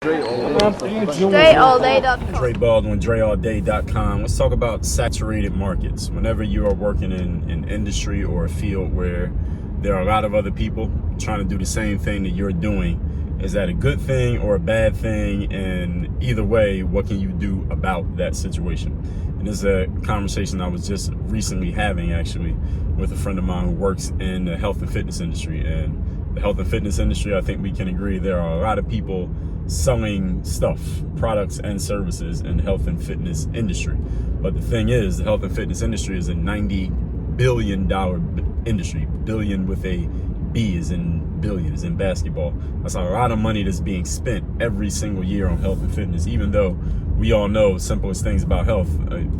DreAllDay.com. Dre Baldwin, DreAllDay.com. Let's talk about saturated markets. Whenever you are working in an industry or a field where there are a lot of other people trying to do the same thing that you're doing, is that a good thing or a bad thing? And either way, what can you do about that situation? And this is a conversation I was just recently having actually with a friend of mine who works in the health and fitness industry. And the health and fitness industry, I think we can agree there are a lot of people selling stuff, products and services in the health and fitness industry. But the thing is, the health and fitness industry is a $90 billion industry. Billion with a B is in billions in basketball. That's a lot of money that's being spent every single year on health and fitness, even though we all know simplest things about health.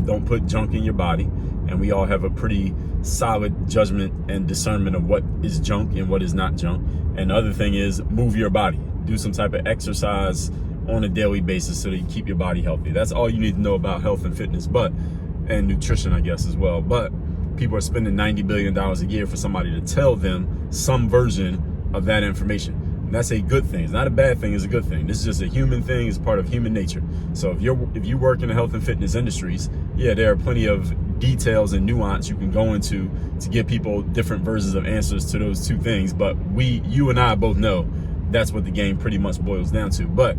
Don't put junk in your body. And we all have a pretty solid judgment and discernment of what is junk and what is not junk. And the other thing is move your body. Do some type of exercise on a daily basis so that you keep your body healthy. That's all you need to know about health and fitness, and nutrition, I guess, as well. But people are spending $90 billion a year for somebody to tell them some version of that information. And that's a good thing. It's not a bad thing, it's a good thing. This is just a human thing, it's part of human nature. So if you work in the health and fitness industries, yeah, there are plenty of details and nuance you can go into to give people different versions of answers to those two things. But you and I both know that's what the game pretty much boils down to. But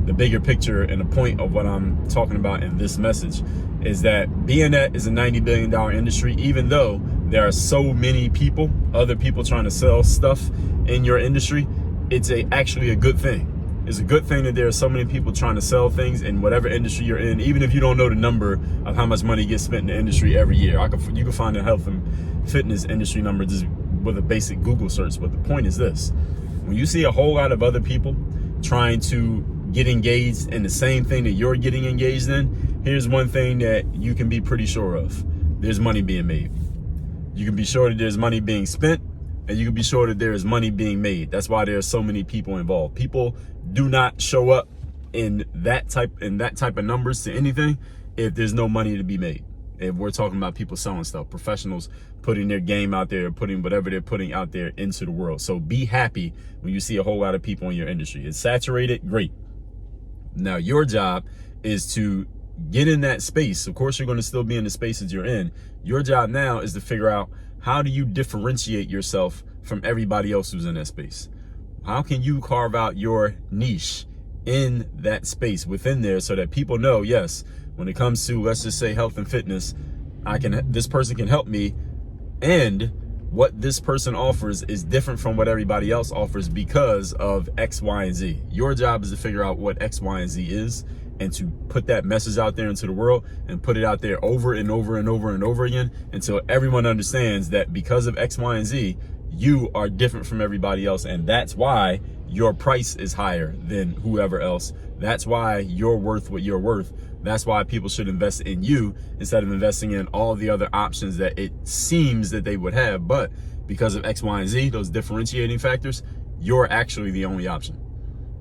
the bigger picture and the point of what I'm talking about in this message is that being that is a $90 billion industry, even though there are so many people, other people trying to sell stuff in your industry, it's actually a good thing. It's a good thing that there are so many people trying to sell things in whatever industry you're in, even if you don't know the number of how much money gets spent in the industry every year. You can find the health and fitness industry number just with a basic Google search. But the point is this: when you see a whole lot of other people trying to get engaged in the same thing that you're getting engaged in, here's one thing that you can be pretty sure of. There's money being made. You can be sure that there's money being spent, and you can be sure that there is money being made. That's why there are so many people involved. People do not show up in that type of numbers to anything if there's no money to be made. If we're talking about people selling stuff, professionals putting their game out there, putting whatever they're putting out there into the world. So be happy when you see a whole lot of people in your industry. It's saturated, great. Now your job is to get in that space. Of course, you're going to still be in the spaces you're in. Your job now is to figure out, how do you differentiate yourself from everybody else who's in that space? How can you carve out your niche in that space within there so that people know, yes, when it comes to, let's just say, health and fitness, this person can help me, and what this person offers is different from what everybody else offers because of X, Y, and Z. Your job is to figure out what X, Y, and Z is, and to put that message out there into the world and put it out there over and over and over and over again until everyone understands that because of X, Y, and Z, you are different from everybody else. And that's why your price is higher than whoever else. That's why you're worth what you're worth. That's why people should invest in you instead of investing in all the other options that it seems that they would have. But because of X, Y, and Z, those differentiating factors, you're actually the only option.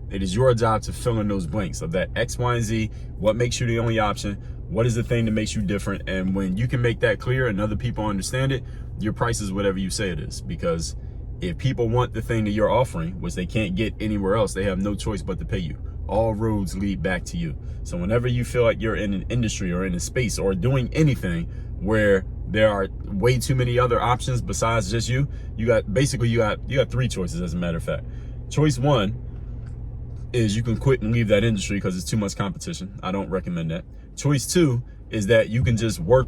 It is your job to fill in those blanks of that X, Y, and Z. What makes you the only option? What is the thing that makes you different? And when you can make that clear and other people understand it, your price is whatever you say it is. Because if people want the thing that you're offering, which they can't get anywhere else, they have no choice but to pay you. All roads lead back to you. So whenever you feel like you're in an industry or in a space or doing anything where there are way too many other options besides just you got three choices, as a matter of fact. Choice one is you can quit and leave that industry because it's too much competition. I don't recommend that. Choice two is that you can just work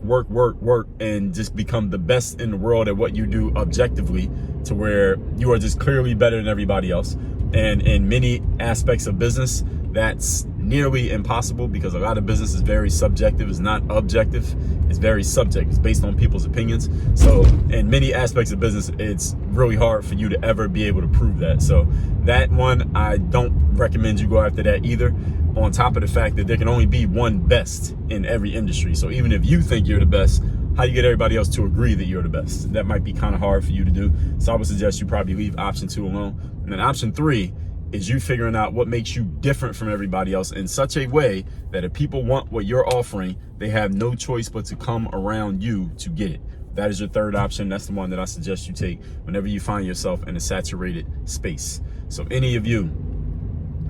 and just become the best in the world at what you do objectively, to where you are just clearly better than everybody else. And in many aspects of business, that's nearly impossible because a lot of business is very subjective. It's not objective. It's very subjective. It's based on people's opinions. So in many aspects of business, it's really hard for you to ever be able to prove that. So that one, I don't recommend you go after that either. On top of the fact that there can only be one best in every industry. So even if you think you're the best, how do you get everybody else to agree that you're the best? That might be kind of hard for you to do. So I would suggest you probably leave option 2 alone. And then option 3 is you figuring out what makes you different from everybody else in such a way that if people want what you're offering, they have no choice but to come around you to get it. That is your third option. That's the one that I suggest you take whenever you find yourself in a saturated space. So any of you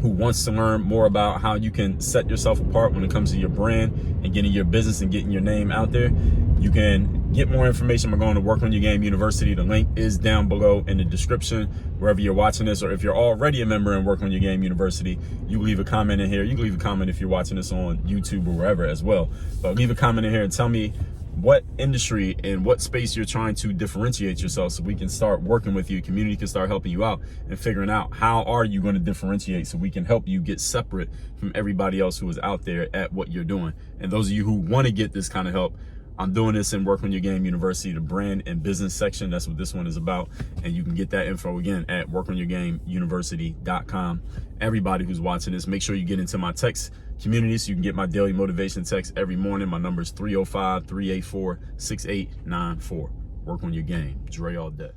who wants to learn more about how you can set yourself apart when it comes to your brand and getting your business and getting your name out there, you can get more information by going to Work on Your Game University. The link is down below in the description, wherever you're watching this, or if you're already a member in Work on Your Game University, you leave a comment in here. You can leave a comment if you're watching this on YouTube or wherever as well. But leave a comment in here and tell me what industry and what space you're trying to differentiate yourself, so we can start working with you. Community can start helping you out and figuring out how are you going to differentiate, so we can help you get separate from everybody else who is out there at what you're doing. And those of you who want to get this kind of help, I'm doing this in Work on Your Game University, the brand and business section. That's what this one is about. And you can get that info again at workonyourgameuniversity.com. Everybody who's watching this, make sure you get into my text community so you can get my daily motivation text every morning. My number is 305-384-6894. Work on your game. Dre all day.